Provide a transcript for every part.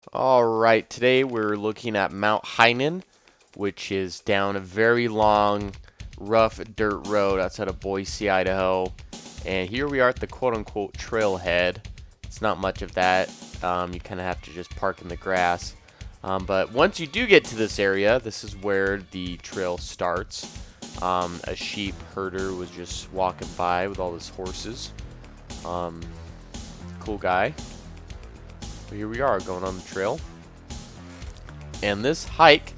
Alright, today we're looking at Mount Heinen, which is down a very long, rough dirt road outside of Boise, Idaho. And here we are at the quote-unquote trailhead. It's not much of that. You kind of have to just park in the grass. But once you do get to this area, this is where the trail starts. A sheep herder was just walking by with all his horses. Cool guy. Here we are going on the trail, and this hike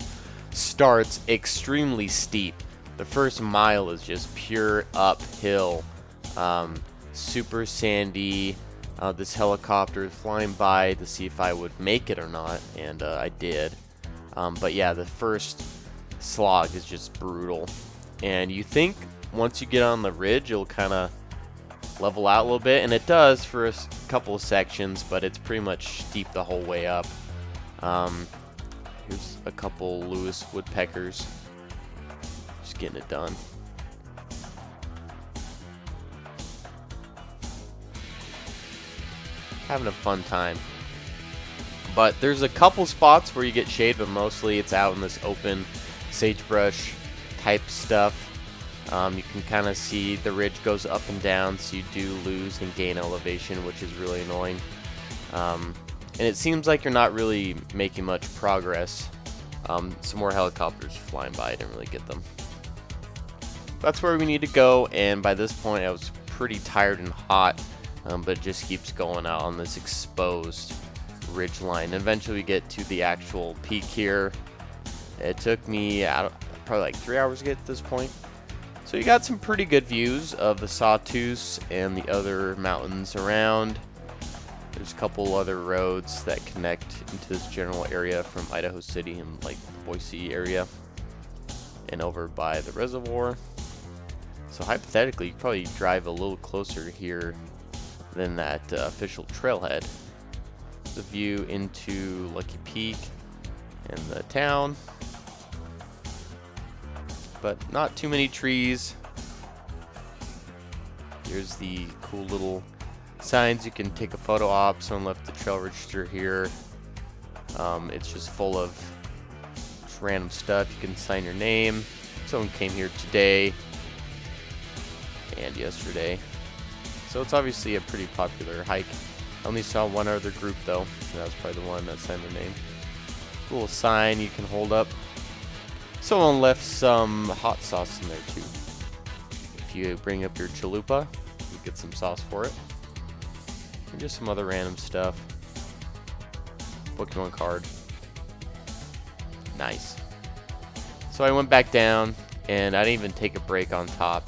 starts extremely steep. The first mile is just pure uphill, super sandy. This helicopter is flying by to see if I would make it or not, and I did. But yeah, the first slog is just brutal, and you think once you get on the ridge it'll kind of level out a little bit, and it does for a couple of sections, but it's pretty much steep the whole way up. Here's a couple Lewis woodpeckers just getting it done. Having a fun time. But there's a couple spots where you get shade, but mostly it's out in this open sagebrush type stuff. You can kind of see the ridge goes up and down, so you do lose and gain elevation, which is really annoying. And it seems like you're not really making much progress. Some more helicopters flying by, I didn't really get them. That's where we need to go, and by this point I was pretty tired and hot, but it just keeps going out on this exposed ridge line. Eventually we get to the actual peak here. It took me probably like 3 hours to get to this point. So you got some pretty good views of the Sawtooth and the other mountains around. There's a couple other roads that connect into this general area from Idaho City and like Boise area and over by the reservoir. So hypothetically, you could probably drive a little closer here than that official trailhead. The view into Lucky Peak and the town. But not too many trees. Here's the cool little signs you can take a photo op. Someone left the trail register here. It's just full of just random stuff. You can sign your name. Someone came here today and yesterday. So it's obviously a pretty popular hike. I only saw one other group though, and that was probably the one that signed their name. Little sign you can hold up. Someone left some hot sauce in there too. If you bring up your chalupa, you get some sauce for it. And just some other random stuff. Pokemon card. Nice. So I went back down, and I didn't even take a break on top.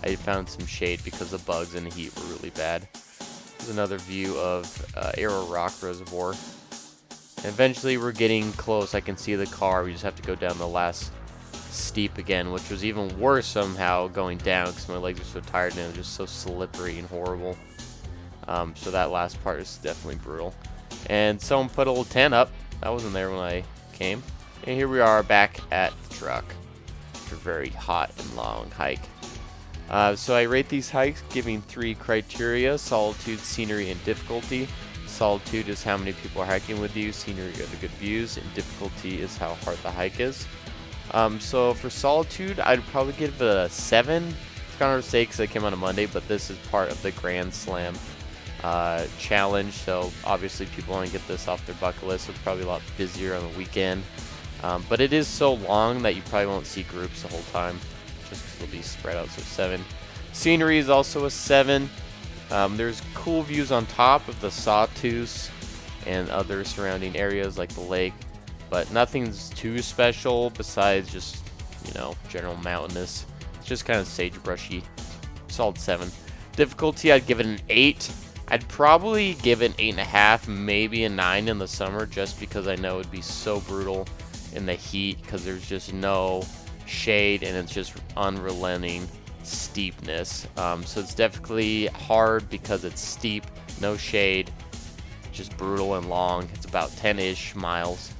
I found some shade because the bugs and the heat were really bad. There's another view of Arrow Rock Reservoir. And eventually we're getting close. I can see the car. We just have to go down the last steep again, which was even worse somehow going down because my legs are so tired and it was just so slippery and horrible. So that last part is definitely brutal. And someone put a little tent up. I wasn't there when I came. And here we are back at the truck after a very hot and long hike. So I rate these hikes giving 3 criteria: solitude, scenery, and difficulty. Solitude is how many people are hiking with you, scenery are the good views, and difficulty is how hard the hike is. So for solitude, I'd probably give it a 7. It's kind of hard to say because I came on a Monday, but this is part of the Grand Slam challenge, so obviously people want to get this off their bucket list. It's probably a lot busier on the weekend, but it is so long that you probably won't see groups the whole time, just because it'll be spread out. So 7. Scenery is also a 7. There's cool views on top of the Sawtooth and other surrounding areas like the lake, but nothing's too special besides just, you know, general mountainous. It's just kind of sagebrushy. Solid 7. Difficulty, I'd give it an 8. I'd probably give it an 8.5, maybe a 9 in the summer, just because I know it'd be so brutal in the heat because there's just no shade and it's just unrelenting steepness. So it's definitely hard because it's steep, no shade, just brutal and long. It's about 10-ish miles.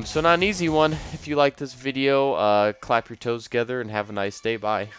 So not an easy one. If you like this video, clap your toes together and have a nice day. Bye.